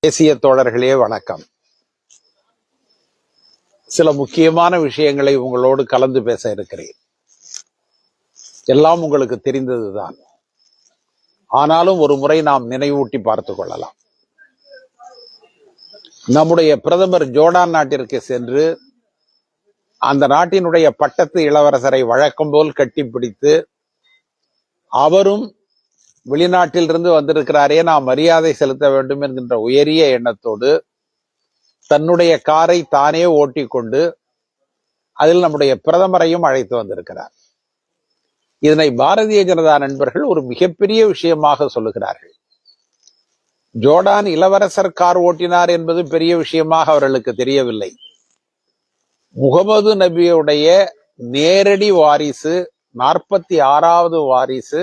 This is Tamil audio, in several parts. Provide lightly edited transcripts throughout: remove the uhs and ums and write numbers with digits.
தேசிய தோழர்களே வணக்கம். சில முக்கியமான விஷயங்களை உங்களோடு கலந்து பேச இருக்கிறேன். எல்லாம் உங்களுக்கு தெரிந்ததுதான். ஆனாலும் ஒரு முறை நாம் நினைவூட்டி பார்த்துக் கொள்ளலாம். நம்முடைய பிரதமர் ஜோர்டான் நாட்டிற்கு சென்று அந்த நாட்டினுடைய பட்டத்து இளவரசரை வழக்கம் போல் கட்டிப்பிடித்து, அவரும் வெளிநாட்டிலிருந்து வந்திருக்கிறாரே, நாம் மரியாதை செலுத்த வேண்டும் என்கின்ற உயரிய எண்ணத்தோடு தன்னுடைய காரை தானே ஓட்டி கொண்டு அதில் நம்முடைய பிரதமரையும் அழைத்து வந்திருக்கிறார். இதனை பாரதிய ஜனதா நண்பர்கள் ஒரு மிகப்பெரிய விஷயமாக சொல்லுகிறார்கள். ஜோர்டான் இளவரசர் கார் ஓட்டினார் என்பது பெரிய விஷயமாக அவர்களுக்கு தெரியவில்லை. முகமது நபியுடைய நேரடி வாரிசு, 46வது வாரிசு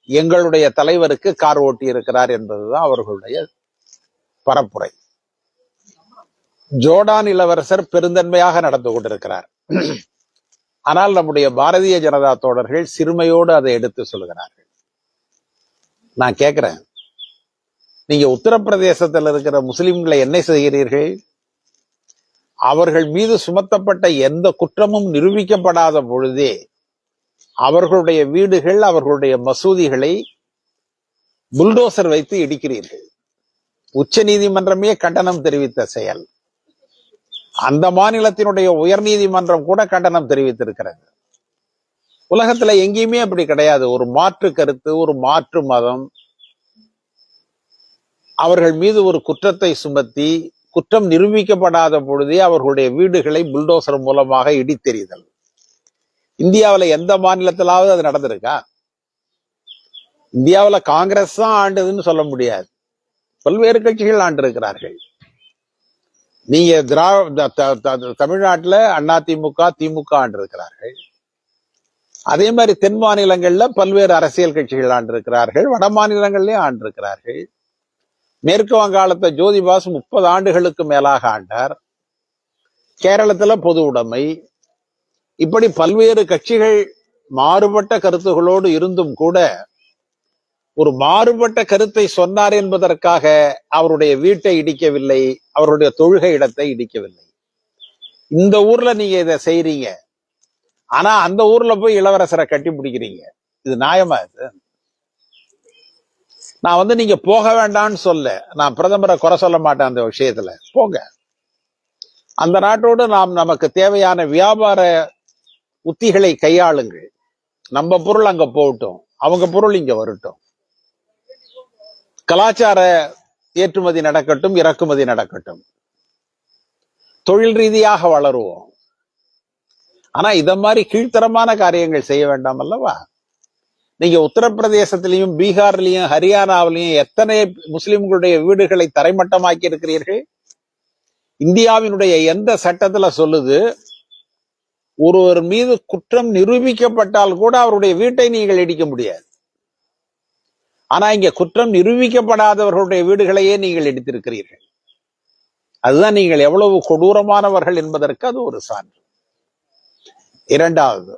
எங்களுடைய தலைவருக்கு கார் ஓட்டி இருக்கிறார் என்பதுதான் அவர்களுடைய பரப்புரை. ஜோர்டான் இளவரசர் பெருந்தன்மையாக நடந்து கொண்டிருக்கிறார். ஆனால் நம்முடைய பாரதிய ஜனதா தோழர்கள் சிறுமையோடு அதை எடுத்து சொல்கிறார்கள். நான் கேட்கிறேன், நீங்க உத்தரப்பிரதேசத்தில் இருக்கிற முஸ்லிம்களை என்ன செய்கிறீர்கள்? அவர்கள் மீது சுமத்தப்பட்ட எந்த குற்றமும் நிரூபிக்கப்படாத பொழுதே அவர்களுடைய வீடுகள், அவர்களுடைய மசூதிகளை புல்டோசர் வைத்து இடிக்கிறீர்கள். உச்ச நீதிமன்றமே கண்டனம் தெரிவித்த செயல். அந்த மாநிலத்தினுடைய உயர் நீதிமன்றம் கூட கண்டனம் தெரிவித்திருக்கிறது. உலகத்துல எங்கேயுமே அப்படி கிடையாது. ஒரு மாற்று கருத்து, ஒரு மாற்று மதம் அவர்கள் மீது ஒரு குற்றத்தை சுமத்தி குற்றம் நிரூபிக்கப்படாத பொழுதே அவர்களுடைய வீடுகளை புல்டோசர் மூலமாக இடித்தெறிதல். இந்தியாவில் எந்த மாநிலத்திலாவது அது நடந்திருக்கா? இந்தியாவில் காங்கிரஸ் தான் ஆண்டதுன்னு சொல்ல முடியாது. பல்வேறு கட்சிகள் ஆண்டு இருக்கிறார்கள். நீங்க தமிழ்நாட்டில் அதிமுக, திமுக ஆண்டு இருக்கிறார்கள். அதே மாதிரி தென் மாநிலங்கள்ல பல்வேறு அரசியல் கட்சிகள் ஆண்டு இருக்கிறார்கள். வட மாநிலங்கள்லயும் ஆண்டு இருக்கிறார்கள். மேற்கு வங்காளத்தை ஜோதிபாஸ் 30 ஆண்டுகளுக்கு மேலாக ஆண்டார். கேரளத்துல பொது உடைமை. இப்படி பல்வேறு கட்சிகள் மாறுபட்ட கருத்துகளோடு இருந்தும் கூட ஒரு மாறுபட்ட கருத்தை சொன்னார் என்பதற்காக அவருடைய வீட்டை இடிக்கவில்லை, அவருடைய தொழுகை இடத்தை இடிக்கவில்லை. இந்த ஊர்ல நீங்க இதை செய்றீங்க, ஆனா அந்த ஊர்ல போய் இளவரசரை கட்டி பிடிக்கிறீங்க. இது நியாயமா? இது நான் நீங்க போக வேண்டாம்னு சொல்ல, நான் பிரதமரை குறை சொல்ல மாட்டேன். அந்த விஷயத்துல போங்க. அந்த நாட்டோடு நமக்கு தேவையான வியாபார உத்திகளை கையாளுங்கள். நம்ம பொருள் அங்க போகட்டும், அவங்க பொருள் இங்க வரட்டும். கலாச்சார ஏற்றுமதி நடக்கட்டும், இறக்குமதி நடக்கட்டும். தொழில் ரீதியாக வளருவோம். ஆனா இத மாதிரி கீழ்த்தரமான காரியங்கள் செய்ய வேண்டாம் அல்லவா? நீங்க உத்தரப்பிரதேசத்திலையும் பீகார்லயும் ஹரியானாவிலையும் எத்தனை முஸ்லிம்களுடைய வீடுகளை தரைமட்டமாக்கி இருக்கிறீர்கள்? இந்தியாவினுடைய எந்த சட்டத்துல சொல்லுது ஒருவர் மீது குற்றம் நிரூபிக்கப்பட்டால் கூட அவருடைய வீட்டை நீங்கள் இடிக்க முடியாது? ஆனா இங்க குற்றம் நிரூபிக்கப்படாதவர்களுடைய வீடுகளையே நீங்கள் இடித்திருக்கிறீர்கள். அதுதான் நீங்கள் எவ்வளவு கொடூரமானவர்கள் என்பதற்கு அது ஒரு சான்று. இரண்டாவது,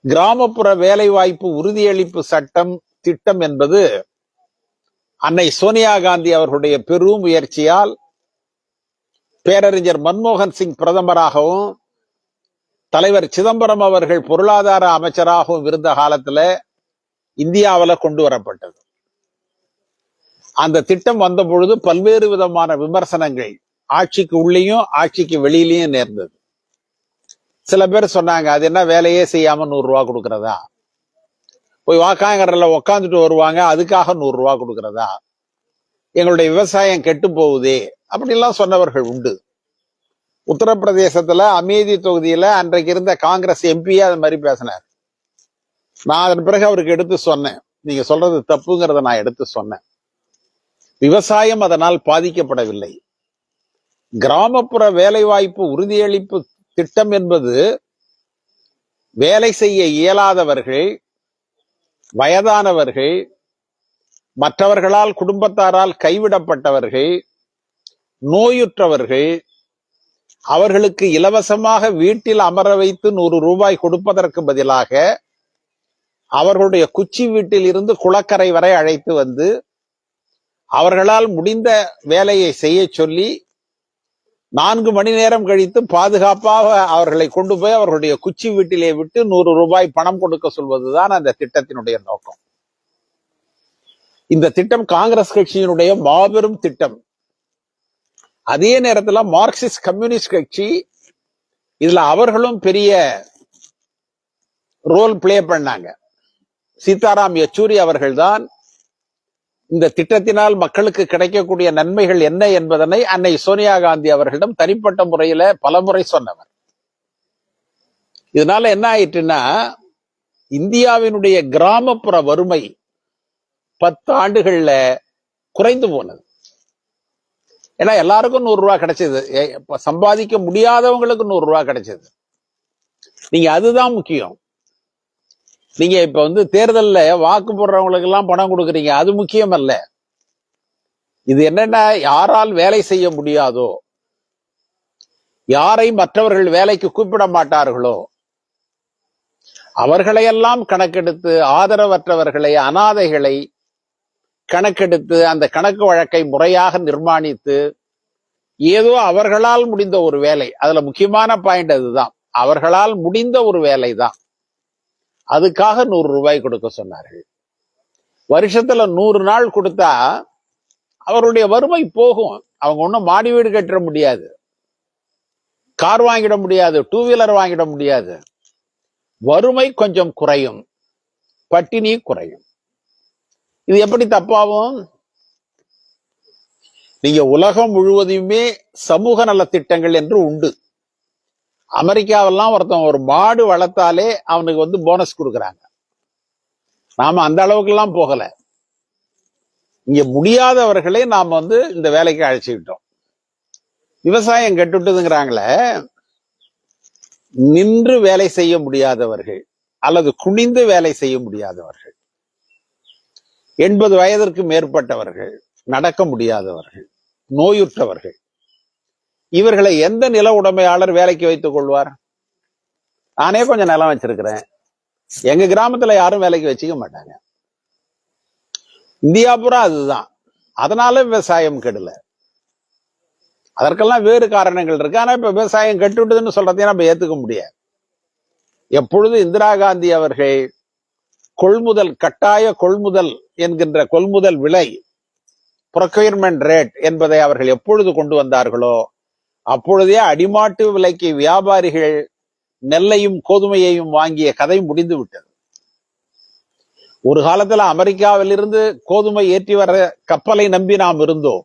கிராமப்புற வேலைவாய்ப்பு உறுதியளிப்பு சட்டம் திட்டம் என்பது அன்னை சோனியா காந்தி அவர்களுடைய பெரும் முயற்சியால் பேரறிஞர் மன்மோகன் சிங் பிரதமராகவும் தலைவர் சிதம்பரம் அவர்கள் பொருளாதார அமைச்சராகவும் இருந்த காலத்துல இந்தியாவில கொண்டு வரப்பட்டது. அந்த திட்டம் வந்த பொழுது பல்வேறு விதமான விமர்சனங்கள் ஆட்சிக்கு உள்ளேயும் ஆட்சிக்கு வெளியிலையும் நேர்ந்தது. சில பேர் சொன்னாங்க, அது என்ன வேலையே செய்யாம 100 ரூபா கொடுக்கறதா? போய் வாக்காங்கறல உக்காந்துட்டு வருவாங்க, அதுக்காக 100 ரூபா கொடுக்கறதா? எங்களுடைய விவசாயம் கெட்டு போகுதே, அப்படிலாம் சொன்னவர்கள் உண்டு. உத்தரப்பிரதேசத்துல அமேதி தொகுதியில அன்றைக்கு இருந்த காங்கிரஸ் எம்பியே அது மாதிரி பேசினார். நான் அதன் பிறகு அவருக்கு எடுத்து சொன்னேன், நீங்க சொல்றது தப்புங்கிறத நான் எடுத்து சொன்னேன். விவசாயம் அதனால் பாதிக்கப்படவில்லை. கிராமப்புற வேலைவாய்ப்பு உறுதியளிப்பு திட்டம் என்பது வேலை செய்ய இயலாதவர்கள், வயதானவர்கள், மற்றவர்களால் குடும்பத்தாரால் கைவிடப்பட்டவர்கள், நோயுற்றவர்கள், அவர்களுக்கு இலவசமாக வீட்டில் அமர வைத்து 100 ரூபாய் கொடுப்பதற்கு பதிலாக அவர்களுடைய குச்சி வீட்டில் இருந்து குளக்கரை வரை அழைத்து வந்து அவர்களால் முடிந்த வேலையை செய்ய சொல்லி 4 மணி நேரம் கழித்து பாதுகாப்பாக அவர்களை கொண்டு போய் அவர்களுடைய குச்சி வீட்டிலே விட்டு 100 ரூபாய் பணம் கொடுக்க சொல்வதுதான் அந்த திட்டத்தினுடைய நோக்கம். இந்த திட்டம் காங்கிரஸ் கட்சியினுடைய மாபெரும் திட்டம். அதே நேரத்தில் மார்க்சிஸ்ட் கம்யூனிஸ்ட் கட்சி இதுல அவர்களும் பெரிய ரோல் பிளே பண்ணாங்க. சீதாராம் யெச்சூரி அவர்கள்தான் இந்த திட்டத்தினால் மக்களுக்கு கிடைக்கக்கூடிய நன்மைகள் என்ன என்பதனை அன்னை சோனியா காந்தி அவர்களிடம் தனிப்பட்ட முறையில பலமுறை சொன்னவர். இதனால என்ன ஆயிட்டுன்னா, இந்தியாவினுடைய கிராமப்புற வறுமை 10 ஆண்டுகள்ல குறைந்து போனது. ஏன்னா எல்லாருக்கும் 100 ரூபாய் கிடைச்சது, சம்பாதிக்க முடியாதவங்களுக்கு 100 ரூபாய் கிடைச்சது. நீங்க அதுதான் முக்கியம். நீங்க இப்ப தேர்தல்ல வாக்கு போடுறவங்களுக்கு எல்லாம் பணம் கொடுக்குறீங்க, அது முக்கியம் அல்ல. இது என்னன்னா, யாரால் வேலை செய்ய முடியாதோ, யாரை மற்றவர்கள் வேலைக்கு கூப்பிட மாட்டார்களோ அவர்களையெல்லாம் கணக்கெடுத்து, ஆதரவற்றவர்களை, அனாதைகளை கணக்கெடுத்து அந்த கணக்கு வழக்கை முறையாக நிர்மாணித்து, ஏதோ அவர்களால் முடிந்த ஒரு வேலை, அதுல முக்கியமான பாயிண்ட் அதுதான், அவர்களால் முடிந்த ஒரு வேலை தான், அதுக்காக 100 ரூபாய் கொடுக்க சொன்னார்கள். வருஷத்துல 100 நாள் கொடுத்தா அவருடைய வறுமை போகும். அவங்க ஒன்னும் மாடி வீடு கட்ட முடியாது, கார் வாங்கிட முடியாது, 2 வீலர் வாங்கிட முடியாது. வறுமை கொஞ்சம் குறையும், பட்டினி குறையும். இது எப்படி தப்பாகும்? நீங்க உலகம் முழுவதுமே சமூக நலத்திட்டங்கள் என்று உண்டு. அமெரிக்காவெல்லாம் ஒருத்தன் ஒரு மாடு வளர்த்தாலே அவனுக்கு போனஸ் கொடுக்கறாங்க. நாம அந்த அளவுக்கு எல்லாம் போகல. இங்க முடியாதவர்களை நாம இந்த வேலைக்கு அழைச்சிக்கிட்டோம். விவசாயம் கெட்டுட்டுதுங்கிறாங்களே, நின்று வேலை செய்ய முடியாதவர்கள் அல்லது குனிந்து வேலை செய்ய முடியாதவர்கள், 80 வயதிற்கு மேற்பட்டவர்கள், நடக்க முடியாதவர்கள், நோயுற்றவர்கள், இவர்களை எந்த நில உடைமையாளர் வேலைக்கு வைத்துக் கொள்வார்? நானே கொஞ்சம் நிலம் வச்சிருக்கிறேன், எங்க கிராமத்துல யாரும் வேலைக்கு வச்சுக்க மாட்டாங்க. இந்தியா பூரா அதுதான். அதனால விவசாயம் கெடல. அதற்கெல்லாம் வேறு காரணங்கள் இருக்கு. ஆனா இப்ப விவசாயம் கெட்டுவிட்டதுன்னு சொல்றதையும் நம்ம ஏத்துக்க முடியாது. எப்பொழுது இந்திரா காந்தி அவர்கள் கொள்முதல், கட்டாய கொள்முதல் என்கின்ற கொள்முதல் விலை, ப்ரொக்யூர்மெண்ட் ரேட் என்பதை அவர்கள் எப்பொழுது கொண்டு வந்தார்களோ அப்பொழுதே அடிமாட்டு விலைக்கு வியாபாரிகள் நெல்லையும் கோதுமையையும் வாங்கிய கதை முடிந்து விட்டது. ஒரு காலத்துல அமெரிக்காவில் இருந்து கோதுமை ஏற்றி வர கப்பலை நம்பி நாம் இருந்தோம்.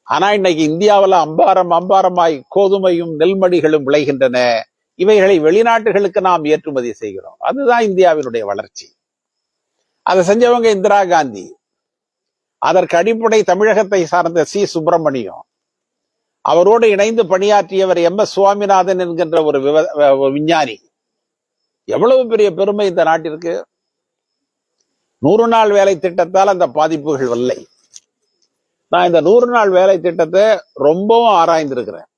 ஆனா இன்னைக்கு இந்தியாவில் அம்பாரம் அம்பாரமாய் கோதுமையும் நெல்மணிகளும் விளைகின்றன. இவைகளை வெளிநாட்டுகளுக்கு நாம் ஏற்றுமதி செய்கிறோம். அதுதான் இந்தியாவினுடைய வளர்ச்சி. அதை செஞ்சவங்க இந்திரா காந்தி. அதற்கு அடிப்படை தமிழகத்தை சார்ந்த சி சுப்பிரமணியம், அவரோடு இணைந்து பணியாற்றியவர் MS சுவாமிநாதன் என்கின்ற ஒரு விஞ்ஞானி. எவ்வளவு பெரிய பெருமை இந்த நாட்டிற்கு. 100 நாள் வேலை திட்டத்தால் அந்த பாதிப்புகள் இல்லை. நான் இந்த 100 நாள் வேலை திட்டத்தை ரொம்பவும் ஆராய்ந்திருக்கிறேன்.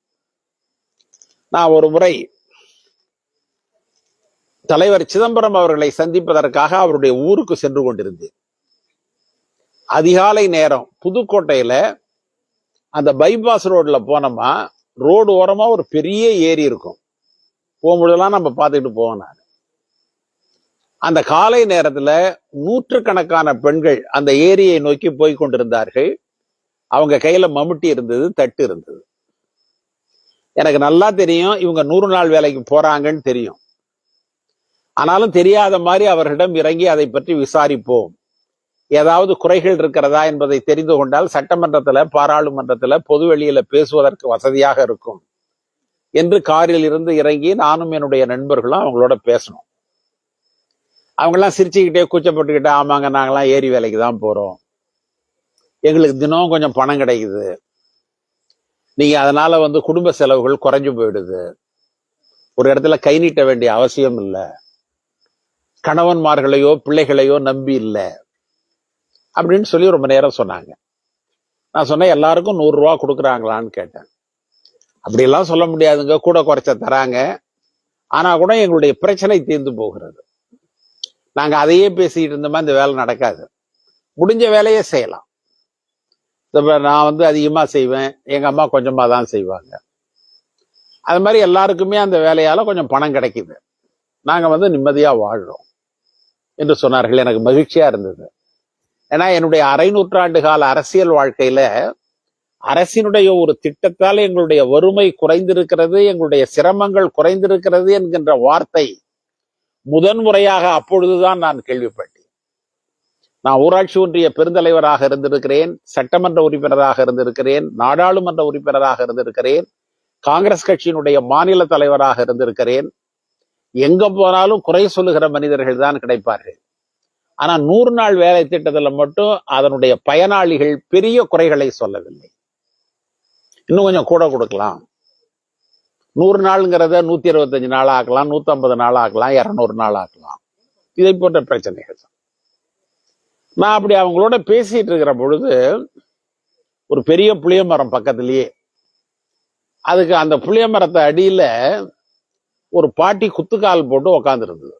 நான் ஒரு முறை தலைவர் சிதம்பரம் அவர்களை சந்திப்பதற்காக அவருடைய ஊருக்கு சென்று கொண்டிருந்தேன். அதிகாலை நேரம் புதுக்கோட்டையில அந்த பைபாஸ் ரோட்ல போனோமா, ரோடு ஓரமா ஒரு பெரிய ஏரி இருக்கும். போகும்போதெல்லாம் நம்ம பார்த்துக்கிட்டு போவோம். நான் அந்த காலை நேரத்துல 100கணக்கான பெண்கள் அந்த ஏரியை நோக்கி போய் கொண்டிருந்தார்கள். அவங்க கையில மம்முட்டி இருந்தது, தட்டு இருந்தது. எனக்கு நல்லா தெரியும் இவங்க 100 நாள் வேலைக்கு போறாங்கன்னு தெரியும். ஆனாலும் தெரியாத மாதிரி அவர்களிடம் இறங்கி அதை பற்றி விசாரிப்போம், ஏதாவது குறைகள் இருக்கிறதா என்பதை தெரிந்து கொண்டால் சட்டமன்றத்துல, பாராளுமன்றத்துல, பொது வெளியில பேசுவதற்கு வசதியாக இருக்கும் என்று காரில் இருந்து இறங்கி நானும் என்னுடைய நண்பர்களும் அவங்களோட பேசணும். அவங்கெல்லாம் சிரிச்சுக்கிட்டே கூச்சப்பட்டுக்கிட்டே, ஆமாங்க நாங்கெல்லாம் ஏரி வேலைக்கு தான் போறோம், எங்களுக்கு தினம் கொஞ்சம் பணம் கிடைக்குது, நீங்க அதனால குடும்ப செலவுகள் குறைஞ்சு போயிடுது, ஒரு இடத்துல கை நீட்ட வேண்டிய அவசியம் இல்லை, கணவன்மார்களையோ பிள்ளைகளையோ நம்பி இல்லை அப்படின்னு சொல்லி ரொம்ப நேரம் சொன்னாங்க. நான் சொன்னேன், எல்லாருக்கும் 100 ரூபா கொடுக்குறாங்களான்னு கேட்டேன். அப்படியெல்லாம் சொல்ல முடியாதுங்க, கூட குறைச்ச தராங்க, ஆனா கூட எங்களுடைய பிரச்சனை தீர்ந்து போகிறது. நாங்க அதையே பேசிட்டு இருந்தோமா இந்த வேலை நடக்காது, முடிஞ்ச வேலையே செய்யலாம். நான் வந்து அதிகமா செய்வேன், எங்க அம்மா கொஞ்சமா தான் செய்வாங்க. அது மாதிரி எல்லாருக்குமே அந்த வேலையால கொஞ்சம் பணம் கிடைக்குது, நாங்க வந்து நிம்மதியா வாழ்றோம் என்று சொன்னார்கள். எனக்கு மகிழ்ச்சியா இருந்தது. ஏன்னா என்னுடைய அரை நூற்றாண்டு கால அரசியல் வாழ்க்கையில அரசினுடைய ஒரு திட்டத்தால் எங்களுடைய வறுமை குறைந்திருக்கிறது, எங்களுடைய சிரமங்கள் குறைந்திருக்கிறது என்கின்ற வார்த்தை முதன்முறையாக அப்பொழுதுதான் நான் கேள்விப்பட்டேன். நான் ஊராட்சி ஒன்றிய பெருந்தலைவராக இருந்திருக்கிறேன், சட்டமன்ற உறுப்பினராக இருந்திருக்கிறேன், நாடாளுமன்ற உறுப்பினராக இருந்திருக்கிறேன், காங்கிரஸ் கட்சியினுடைய மாநில தலைவராக இருந்திருக்கிறேன். எங்க போனாலும் குறை சொல்லுகிற மனிதர்கள் தான் கிடைப்பார்கள். ஆனா 100 நாள் வேலை திட்டத்துல மட்டும் அதனுடைய பயனாளிகள் பெரிய குறைகளை சொல்லவில்லை. இன்னும் கொஞ்சம் கூட கொடுக்கலாம், 100 நாளுங்கிறத 125 நாள் ஆக்கலாம், 150 நாள் ஆக்கலாம், 200 நாள் ஆக்கலாம். இதை போன்ற பிரச்சனைகள். நான் அப்படி அவங்களோட பேசிட்டு இருக்கிற பொழுது ஒரு பெரிய புளிய மரம் பக்கத்திலேயே, அதுக்கு அந்த புளிய மரத்தை அடியில ஒரு பாட்டி குத்துக்கால் போட்டு உக்காந்து இருந்தது.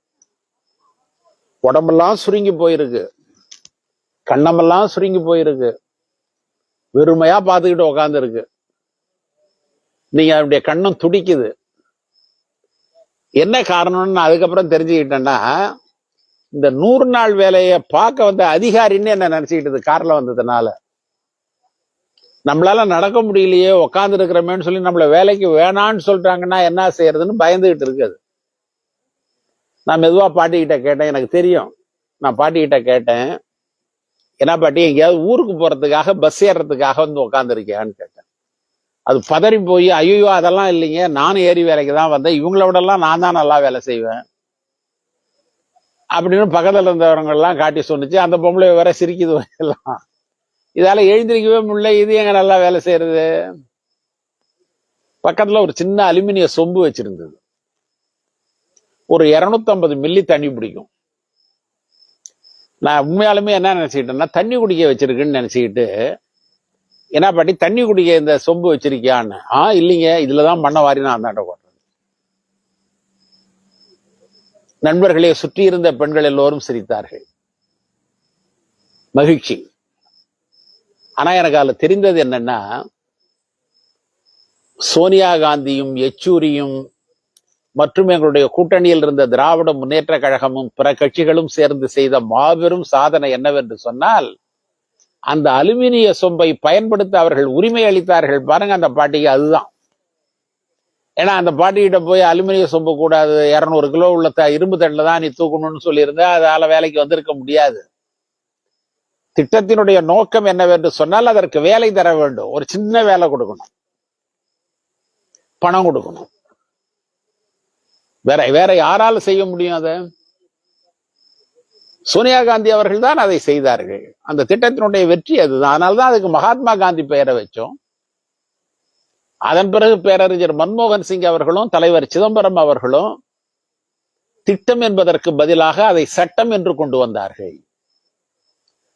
உடம்பெல்லாம் சுருங்கி போயிருக்கு, கண்ணமெல்லாம் சுருங்கி போயிருக்கு, வெறுமையா பார்த்துக்கிட்டு உக்காந்து இருக்கு. நீங்க அவருடைய கண்ணம் துடிக்குது. என்ன காரணம்னு அதுக்கப்புறம் தெரிஞ்சுக்கிட்டேன்னா, இந்த 100 நாள் வேலையை பார்க்க வந்த அதிகாரின்னு என்ன நினைச்சுக்கிட்டது கார்ல வந்ததுனால. நம்மளால நடக்க முடியலையே, உக்காந்து இருக்கிறோமேன்னு சொல்லி நம்மள வேலைக்கு வேணான்னு சொல்லிட்டாங்கன்னா என்ன செய்யறதுன்னு பயந்துகிட்டு இருக்குது. நான் மெதுவா பாட்டிக்கிட்ட கேட்டேன், எனக்கு தெரியும். நான் பாட்டிக்கிட்ட கேட்டேன், என்ன பாட்டி எங்கேயாவது ஊருக்கு போறதுக்காக பஸ் ஏறதுக்காக வந்து உக்காந்து இருக்கியான்னு கேட்டேன். அது பதறி போய், ஐயோ அதெல்லாம் இல்லைங்க, நானும் ஏறி வேலைக்கு தான் வந்தேன், இவங்கள விடலாம் நான் தான் நல்லா வேலை செய்வேன் அப்படின்னு பக்கத்துல இருந்தவங்க எல்லாம் காட்டி சொன்னிச்சு. அந்த பொம்பளை வேற சிரிக்குது எல்லாம். இதால எழுந்திருக்கவே முடியல, இது எங்க நல்லா வேலை செய்யறது. பக்கத்துல ஒரு சின்ன அலுமினிய சொம்பு வச்சிருந்தது, ஒரு 250 மில்லி தண்ணி பிடிக்கும். நான் உண்மையாலுமே என்ன நினைச்சுக்கிட்டேன்னா, தண்ணி குடிக்க வச்சிருக்குன்னு நினைச்சுக்கிட்டு, என்ன பாட்டி தண்ணி குடிக்க இந்த சொம்பு வச்சிருக்கியான்னு. இல்லைங்க, இதுலதான் மண்ணை வாரி நான் அந்தாண்ட போடுறேன். நண்பர்களே, சுற்றி இருந்த பெண்கள் எல்லோரும் சிரித்தார்கள், மகிழ்ச்சி. ஆனா எனக்கு அதுல தெரிந்தது என்னன்னா, சோனியா காந்தியும் யெச்சூரியும் மற்றும் எங்களுடைய கூட்டணியில் இருந்த திராவிட முன்னேற்ற கழகமும் பிற கட்சிகளும் சேர்ந்து செய்த மாபெரும் சாதனை என்னவென்று சொன்னால், அந்த அலுமினிய சொம்பை பயன்படுத்த அவர்கள் உரிமை அளித்தார்கள் பாருங்க அந்த பாட்டிக்கு. அதுதான். ஏன்னா அந்த பாட்டிகிட்ட போய் அலுமினிய சொம்பு கூடாது, 200 கிலோ உள்ள இரும்பு தண்டில் தான் நீ தூக்கணும்னு சொல்லியிருந்தா அதால வேலைக்கு வந்திருக்க முடியாது. திட்டத்தினுடைய நோக்கம் என்னவென்று சொன்னால், அதற்கு வேலை தர வேண்டும், ஒரு சின்ன வேலை கொடுக்கணும், பணம் கொடுக்கணும். வேற யாரால செய்ய முடியும் அதை? சோனியா காந்தி அவர்கள் தான் அதை செய்தார்கள். அந்த திட்டத்தினுடைய வெற்றி அதுதான். அதனால்தான் அதுக்கு மகாத்மா காந்தி பெயரை வச்சோம். அதன் பிறகு பேரறிஞர் மன்மோகன் சிங் அவர்களும் தலைவர் சிதம்பரம் அவர்களும் திட்டம் என்பதற்கு பதிலாக அதை சட்டம் என்று கொண்டு வந்தார்கள்.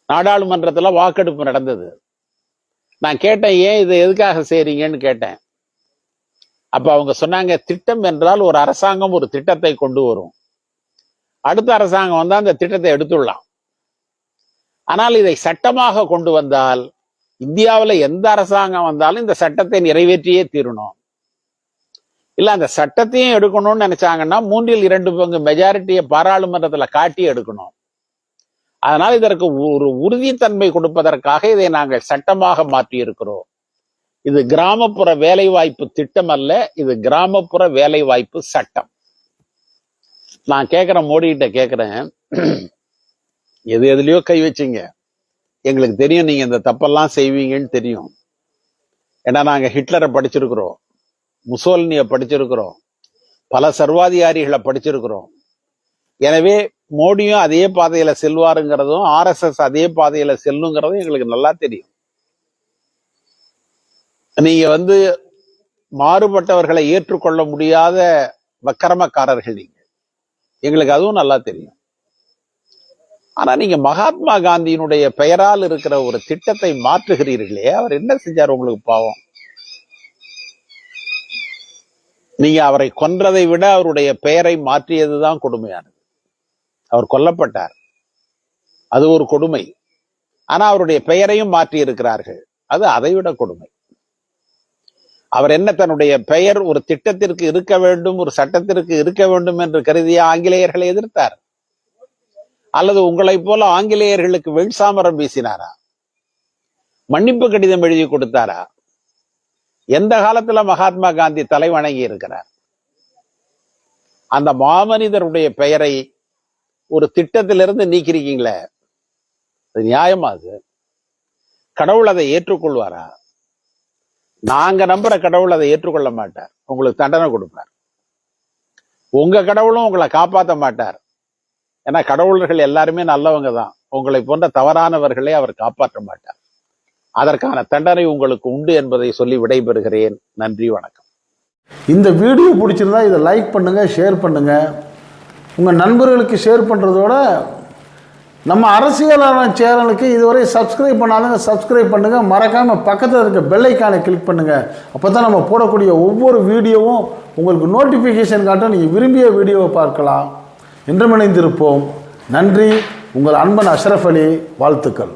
நாடாளுமன்றத்துல வாக்கெடுப்பு நடந்தது. நான் கேட்டேன், ஏன் இது எதுக்காக செய்றீங்கன்னு கேட்டேன். அப்ப அவங்க சொன்னாங்க, திட்டம் என்றால் ஒரு அரசாங்கம் ஒரு திட்டத்தை கொண்டு வரும், அடுத்த அரசாங்கம் வந்தா அந்த திட்டத்தை எடுத்துடலாம். ஆனால் இதை சட்டமாக கொண்டு வந்தால் இந்தியாவில் எந்த அரசாங்கம் வந்தாலும் இந்த சட்டத்தை நிறைவேற்றியே தீரணும். இல்ல அந்த சட்டத்தையும் எடுக்கணும்னு நினைச்சாங்கன்னா 3/2 பங்கு மெஜாரிட்டியை பாராளுமன்றத்துல காட்டி எடுக்கணும். அதனால் இதற்கு ஒரு உறுதித்தன்மை கொடுப்பதற்காக இதை நாங்கள் சட்டமாக மாற்றி இருக்கிறோம். இது கிராமப்புற வேலை வாய்ப்பு திட்டம் அல்ல, இது கிராமப்புற வேலை வாய்ப்பு சட்டம். நான் கேட்கிறேன், மோடி கிட்ட கேட்கிறேன், எதுலயோ கை வச்சிங்க, எங்களுக்கு தெரியும் நீங்க இந்த தப்பெல்லாம் செய்வீங்கன்னு தெரியும். ஏன்னா நாங்க ஹிட்லரை படிச்சிருக்கிறோம், முசோலினிய படிச்சிருக்கிறோம், பல சர்வாதிகாரிகளை படிச்சிருக்கிறோம். எனவே மோடியும் அதே பாதையில செல்வாருங்கிறதும் RSS அதே பாதையில செல்லுங்கிறதும் எங்களுக்கு நல்லா தெரியும். நீங்க மாறுபட்டவர்களை ஏற்றுக்கொள்ள முடியாத வக்கரமக்காரர்கள் நீங்க, எங்களுக்கு அதுவும் நல்லா தெரியும். ஆனா நீங்க மகாத்மா காந்தியினுடைய பெயரால் இருக்கிற ஒரு திட்டத்தை மாற்றுகிறீர்களே, அவர் என்ன செஞ்சார் உங்களுக்கு பாவம்? நீங்க அவரை கொன்றதை விட அவருடைய பெயரை மாற்றியதுதான் கொடுமையானது. அவர் கொல்லப்பட்டார், அது ஒரு கொடுமை. ஆனா அவருடைய பெயரையும் மாற்றி இருக்கிறார்கள். அது அதைவிட கொடுமை. அவர் என்ன தன்னுடைய பெயர் ஒரு திட்டத்திற்கு இருக்க வேண்டும், ஒரு சட்டத்திற்கு இருக்க வேண்டும் என்று கருதிய ஆங்கிலேயர்களை எதிர்த்தார்? அல்லது உங்களைப் போல ஆங்கிலேயர்களுக்கு வெண்சாமரம் வீசினாரா? மன்னிப்பு கடிதம் எழுதி கொடுத்தாரா? எந்த காலத்துல மகாத்மா காந்தி தலை வணங்கி இருக்கிறார்? அந்த மாமனிதருடைய பெயரை ஒரு திட்டத்திலிருந்து நீக்கிறீங்களே, அது நியாயமா? அது கடவுள் அதை ஏற்றுக்கொள்வாரா? நாங்க நம்புற கடவுள் அதை ஏற்றுக்கொள்ள மாட்டார். உங்களுக்கு தண்டனை கொடுப்பார். உங்க கடவுளும் உங்களை காப்பாற்ற மாட்டார். ஏன்னா கடவுளர்கள் எல்லாருமே நல்லவங்க தான். உங்களை போன்ற தவறானவர்களை அவர் காப்பாற்ற மாட்டார். அதற்கான தண்டனை உங்களுக்கு உண்டு என்பதை சொல்லி விடைபெறுகிறேன். நன்றி, வணக்கம். இந்த வீடியோ பிடிச்சிருந்தா இதை லைக் பண்ணுங்க, ஷேர் பண்ணுங்க. உங்க நண்பர்களுக்கு ஷேர் பண்றதோட நம்ம அரசியலான சேனலுக்கு இதுவரை சப்ஸ்கிரைப் பண்ணாலுங்க சப்ஸ்கிரைப் பண்ணுங்க. மறக்காம பக்கத்தில் இருக்க பெல் ஐக்கானை கிளிக் பண்ணுங்க. அப்பதான் நம்ம போடக்கூடிய ஒவ்வொரு வீடியோவும் உங்களுக்கு நோட்டிபிகேஷன் காட்டும். நீங்க விரும்பிய வீடியோவை பார்க்கலாம். என்றும் இணைந்திருப்போம். நன்றி. உங்கள் அன்பன் அஷ்ரஃப் அலி. வாழ்த்துக்கள்.